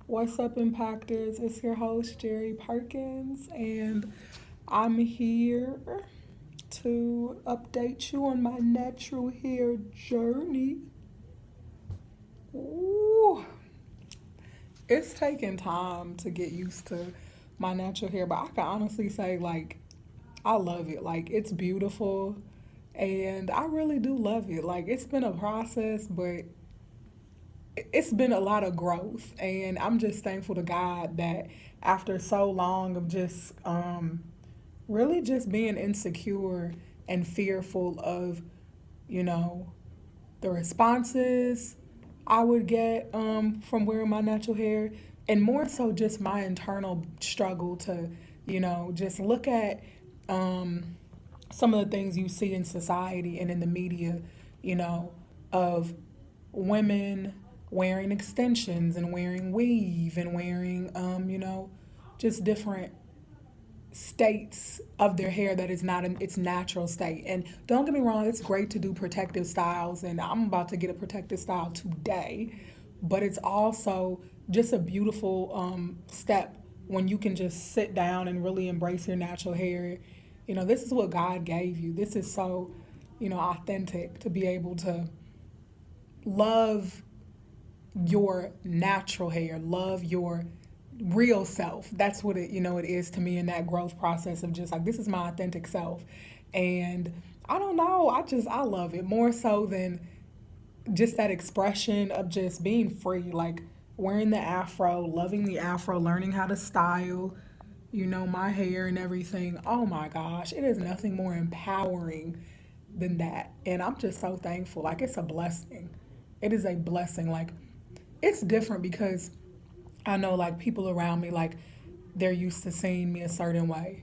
What's up, Impactors? It's your host, Jerry Perkins, and I'm here to update you on my natural hair journey. Ooh, it's taken time to get used to my natural hair, but I can honestly say, I love it. Like, it's beautiful, and I really do love it. Like, it's been a process, but it's been a lot of growth, and I'm just thankful to God that after so long of just really just being insecure and fearful of, you know, the responses I would get from wearing my natural hair, and more so just my internal struggle to, just look at some of the things you see in society and in the media, you know, of women wearing extensions and wearing weave and wearing, just different states of their hair that is not in its natural state. And don't get me wrong, it's great to do protective styles, and I'm about to get a protective style today, but it's also just a beautiful step when you can just sit down and really embrace your natural hair. This is what God gave you. This is so, authentic to be able to love your natural hair, love your real self. That's what it is to me in that growth process of just like, this is my authentic self. And I don't know, I love it more so than just that expression of just being free, like wearing the afro, loving the afro, learning how to style, my hair and everything. Oh my gosh, it is nothing more empowering than that. And I'm just so thankful. Like, it's a blessing. It is a blessing. Like, it's different because I know, like, people around me, like, they're used to seeing me a certain way.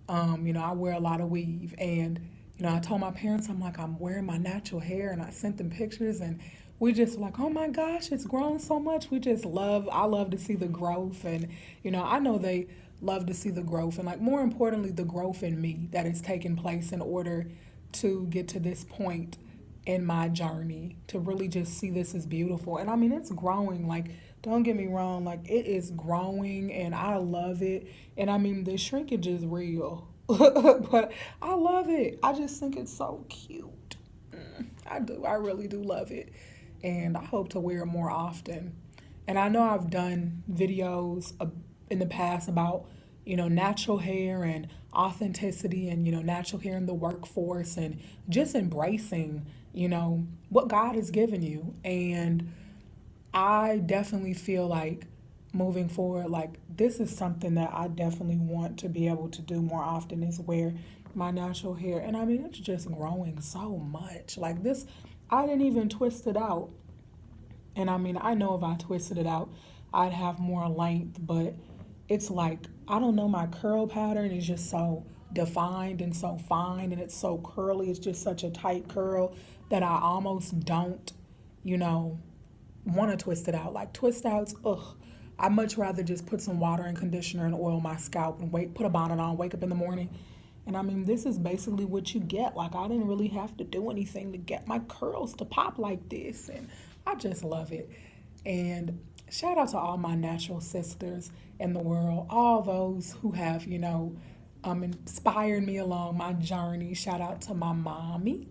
I wear a lot of weave, and I told my parents, I'm like, I'm wearing my natural hair, and I sent them pictures, and we just like, oh my gosh, it's grown so much. I love to see the growth, and I know they love to see the growth, and like, more importantly, the growth in me that has taken place in order to get to this point in my journey, to really just see this as beautiful. And I mean, it's growing. Like, don't get me wrong, like, it is growing, and I love it. And I mean, the shrinkage is real, but I love it. I just think it's so cute. I do. I really do love it. And I hope to wear it more often. And I know I've done videos in the past about, natural hair and authenticity and, natural hair in the workforce and just embracing, what God has given you. And I definitely feel like moving forward, like, this is something that I definitely want to be able to do more often, is wear my natural hair. And I mean, it's just growing so much. Like, this, I didn't even twist it out. And I mean, I know if I twisted it out, I'd have more length, but it's like, I don't know, my curl pattern is just so defined and so fine, and it's so curly. It's just such a tight curl that I almost don't, you know, want to twist it out. Like, twist outs, ugh. I much rather just put some water and conditioner and oil my scalp and put a bonnet on, wake up in the morning. And I mean, this is basically what you get. Like, I didn't really have to do anything to get my curls to pop like this. And I just love it. And shout out to all my natural sisters in the world, all those who have, inspired me along my journey. Shout out to my mommy.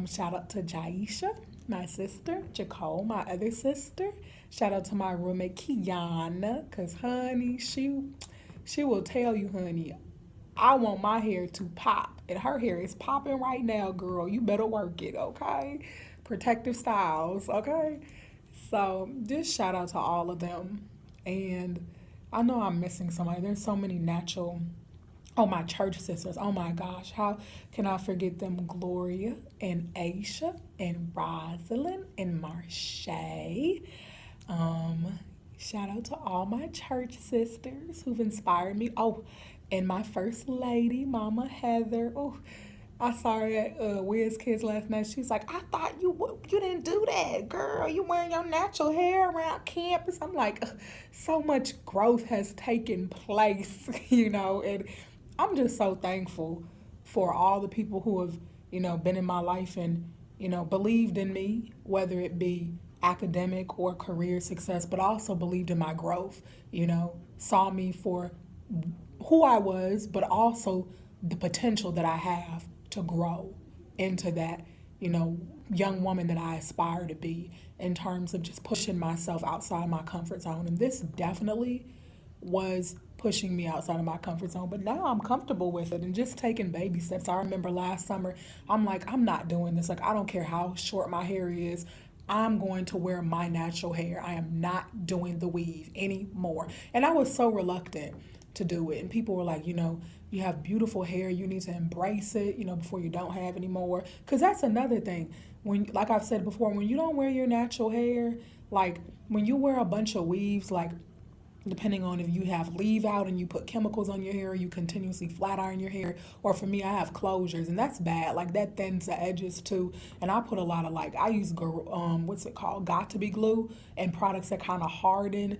Shout out to Jaisha, my sister, Jacole, my other sister. Shout out to my roommate Kiana, cause honey, she will tell you, honey, I want my hair to pop, and her hair is popping right now, girl. You better work it, okay? Protective styles, okay? So just shout out to all of them, and I know I'm missing somebody. There's so many natural. Oh, my church sisters. Oh my gosh. How can I forget them? Gloria and Aisha and Rosalind and Marche. Um, Shout out to all my church sisters who've inspired me. Oh, and my first lady, Mama Heather. Oh, I saw her at Wiz Kids last night. She's like, I thought you didn't do that, girl. You wearing your natural hair around campus. I'm like, ugh, so much growth has taken place, and I'm just so thankful for all the people who have, been in my life and, believed in me, whether it be academic or career success, but also believed in my growth, saw me for who I was, but also the potential that I have to grow into that, you know, young woman that I aspire to be in terms of just pushing myself outside my comfort zone. And this definitely was pushing me outside of my comfort zone, but now I'm comfortable with it and just taking baby steps. I remember last summer, I'm like, I'm not doing this. Like, I don't care how short my hair is. I'm going to wear my natural hair. I am not doing the weave anymore. And I was so reluctant to do it. And people were like, you have beautiful hair. You need to embrace it, before you don't have any more. Because that's another thing. When, like I've said before, when you don't wear your natural hair, like when you wear a bunch of weaves, like depending on if you have leave out and you put chemicals on your hair, or you continuously flat iron your hair, or for me, I have closures, and that's bad. Like that thins the edges too. And I put a lot of I use what's it called, got to be glue, and products that kind of harden,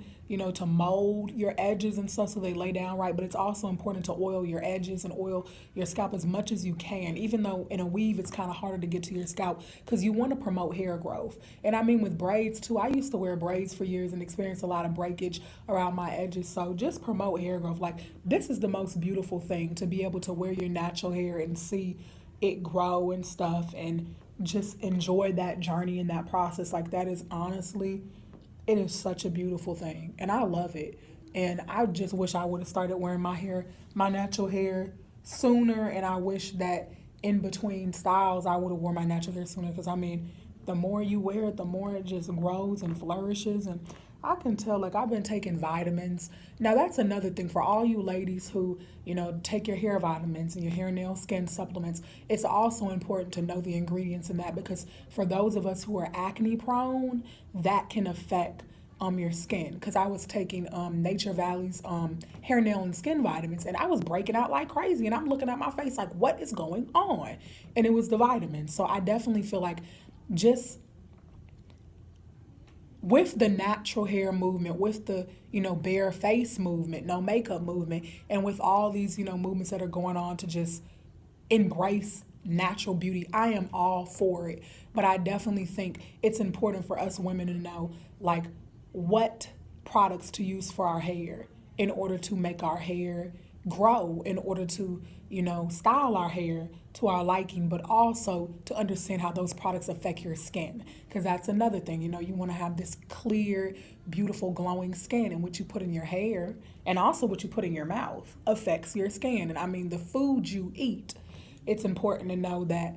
to mold your edges and stuff so they lay down right. But it's also important to oil your edges and oil your scalp as much as you can, even though in a weave it's kind of harder to get to your scalp because you want to promote hair growth. And I mean with braids too. I used to wear braids for years and experience a lot of breakage around my edges. So just promote hair growth. Like this is the most beautiful thing, to be able to wear your natural hair and see it grow and stuff, and just enjoy that journey and that process. Like that is honestly, it is such a beautiful thing, and I love it. And I just wish I would have started wearing my natural hair sooner. And I wish that in between styles I would have worn my natural hair sooner, because I mean, the more you wear it, the more it just grows and flourishes. And I can tell, like, I've been taking vitamins. Now, that's another thing for all you ladies who, take your hair vitamins and your hair, nail, skin supplements. It's also important to know the ingredients in that, because for those of us who are acne prone, that can affect your skin. Because I was taking Nature Valley's hair, nail, and skin vitamins, and I was breaking out like crazy. And I'm looking at my face like, what is going on? And it was the vitamins. So I definitely feel like just with the natural hair movement, with the, bare face movement, no makeup movement, and with all these, movements that are going on to just embrace natural beauty, I am all for it. But I definitely think it's important for us women to know, like, what products to use for our hair in order to make our hair grow, in order to, style our hair to our liking, but also to understand how those products affect your skin. Because that's another thing, you want to have this clear, beautiful, glowing skin, and what you put in your hair and also what you put in your mouth affects your skin. And I mean, the food you eat, it's important to know that,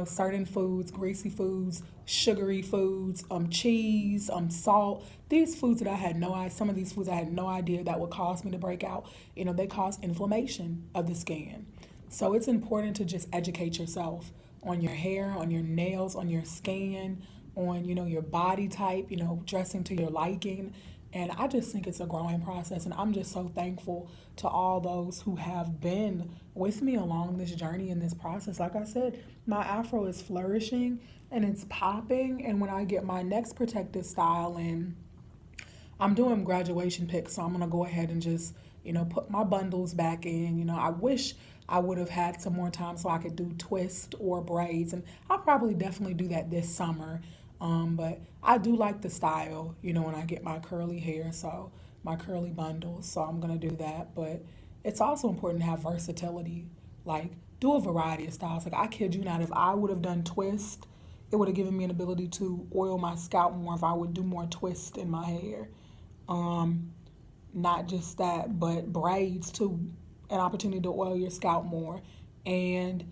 certain foods, greasy foods, sugary foods, cheese, salt, these foods that I had no idea, some of these foods I had no idea that would cause me to break out, they cause inflammation of the skin. So it's important to just educate yourself on your hair, on your nails, on your skin, on, your body type, dressing to your liking. And I just think it's a growing process. And I'm just so thankful to all those who have been with me along this journey in this process. Like I said, my afro is flourishing and it's popping. And when I get my next protective style in, I'm doing graduation pics. So I'm going to go ahead and just, put my bundles back in. I wish I would have had some more time so I could do twist or braids. And I'll probably definitely do that this summer. But I do like the style, when I get my curly hair, so my curly bundles. So I'm going to do that. But it's also important to have versatility, like do a variety of styles. Like I kid you not, if I would have done twist, it would have given me an ability to oil my scalp more if I would do more twist in my hair. Not just that, but braids too, an opportunity to oil your scalp more, and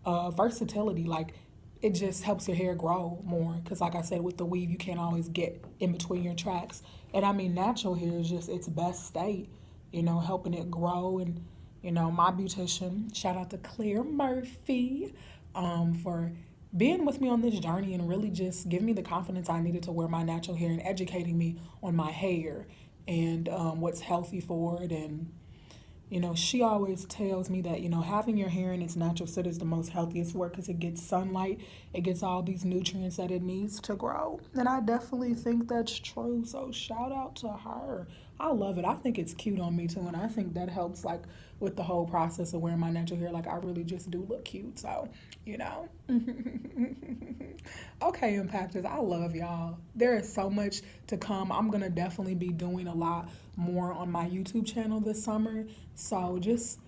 versatility, like it just helps your hair grow more, because like I said, with the weave you can't always get in between your tracks. And I mean, natural hair is just its best state, helping it grow. And my beautician, shout out to Claire Murphy, for being with me on this journey and really just giving me the confidence I needed to wear my natural hair, and educating me on my hair and what's healthy for it. And she always tells me that, having your hair in its natural state is the most healthiest work, because it gets sunlight, it gets all these nutrients that it needs to grow. And I definitely think that's true. So shout out to her. I love it. I think it's cute on me too. And I think that helps, like, with the whole process of wearing my natural hair. Like, I really just do look cute. So, you know. Okay, impactors, I love y'all. There is so much to come. I'm going to definitely be doing a lot more on my YouTube channel this summer. So just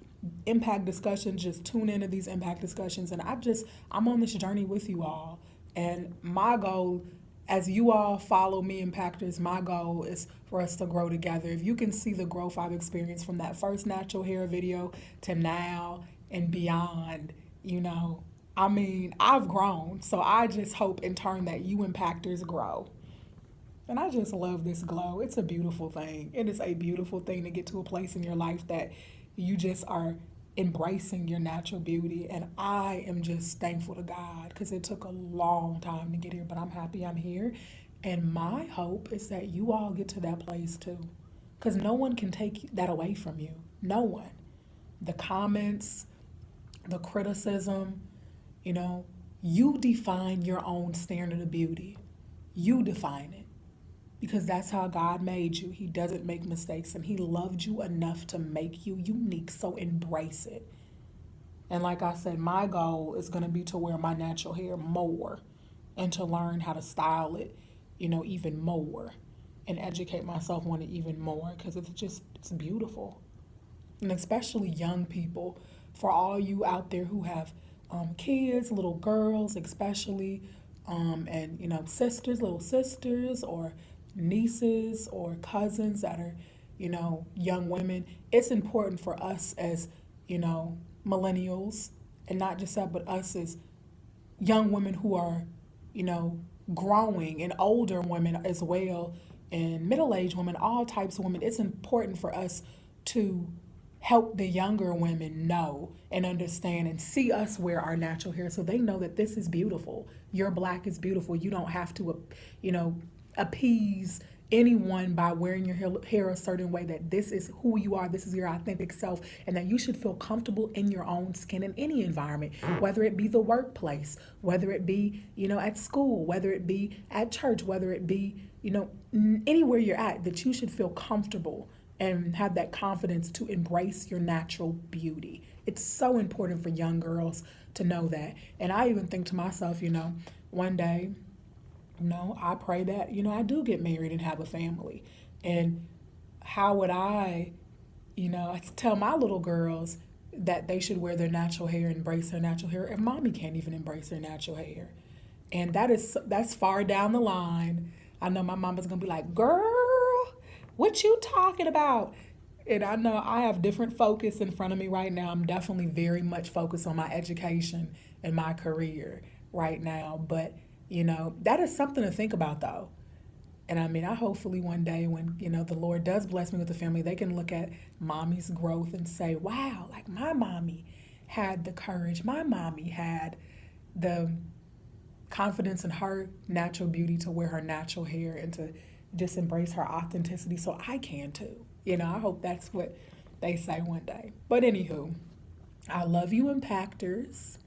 impact discussions, just tune into these impact discussions. And I'm on this journey with you all. And my goal, as you all follow me, impactors, my goal is for us to grow together. If you can see the growth I've experienced from that first natural hair video to now and beyond, you know, I mean, I've grown. So I just hope in turn that you impactors grow. And I just love this glow. It's a beautiful thing. It is a beautiful thing to get to a place in your life that you just are embracing your natural beauty. And I am just thankful to God because it took a long time to get here, but I'm happy I'm here. And my hope is that you all get to that place too, because no one can take that away from you. No one. The comments, the criticism, you know, you define your own standard of beauty. You define it. Because that's how God made you. He doesn't make mistakes, and He loved you enough to make you unique. So embrace it. And like I said, my goal is going to be to wear my natural hair more and to learn how to style it, you know, even more and educate myself on it even more because it's beautiful. And especially young people, for all you out there who have kids, little girls especially, and, you know, sisters, little sisters, or nieces or cousins that are, you know, young women. It's important for us as, you know, millennials, and not just that, but us as young women who are, you know, growing, and older women as well, and middle-aged women, all types of women. It's important for us to help the younger women know and understand and see us wear our natural hair so they know that this is beautiful. Your black is beautiful. You don't have to, you know, appease anyone by wearing your hair a certain way, that this is who you are, this is your authentic self, and that you should feel comfortable in your own skin in any environment, whether it be the workplace, whether it be, you know, at school, whether it be at church, whether it be, you know, anywhere you're at, that you should feel comfortable and have that confidence to embrace your natural beauty. It's so important for young girls to know that. And I even think to myself, you know, one day, you know, I pray that, you know, I do get married and have a family. And how would I, you know, tell my little girls that they should wear their natural hair, embrace their natural hair, if mommy can't even embrace their natural hair? And that's far down the line. I know my mama's gonna be like, girl, what you talking about? And I know I have different focus in front of me right now. I'm definitely very much focused on my education and my career right now. But you know, that is something to think about though. And I mean, I hopefully one day when, you know, the Lord does bless me with a family, they can look at mommy's growth and say, wow, like my mommy had the courage. My mommy had the confidence in her natural beauty to wear her natural hair and to just embrace her authenticity. So I can too. You know, I hope that's what they say one day. But anywho, I love you, impactors.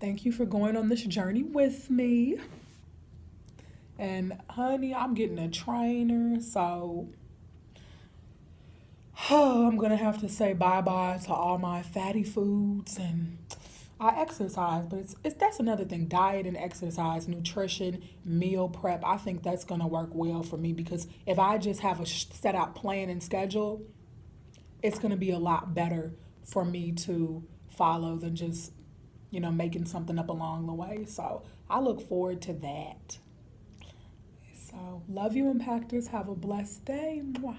Thank you for going on this journey with me. And honey, I'm getting a trainer, so I'm gonna have to say bye-bye to all my fatty foods. And I exercise, but it's that's another thing. Diet and exercise, nutrition, meal prep. I think that's gonna work well for me, because if I just have a set out plan and schedule, it's gonna be a lot better for me to follow than just, you know, making something up along the way. So I look forward to that. So love you, impactors. Have a blessed day. Mwah.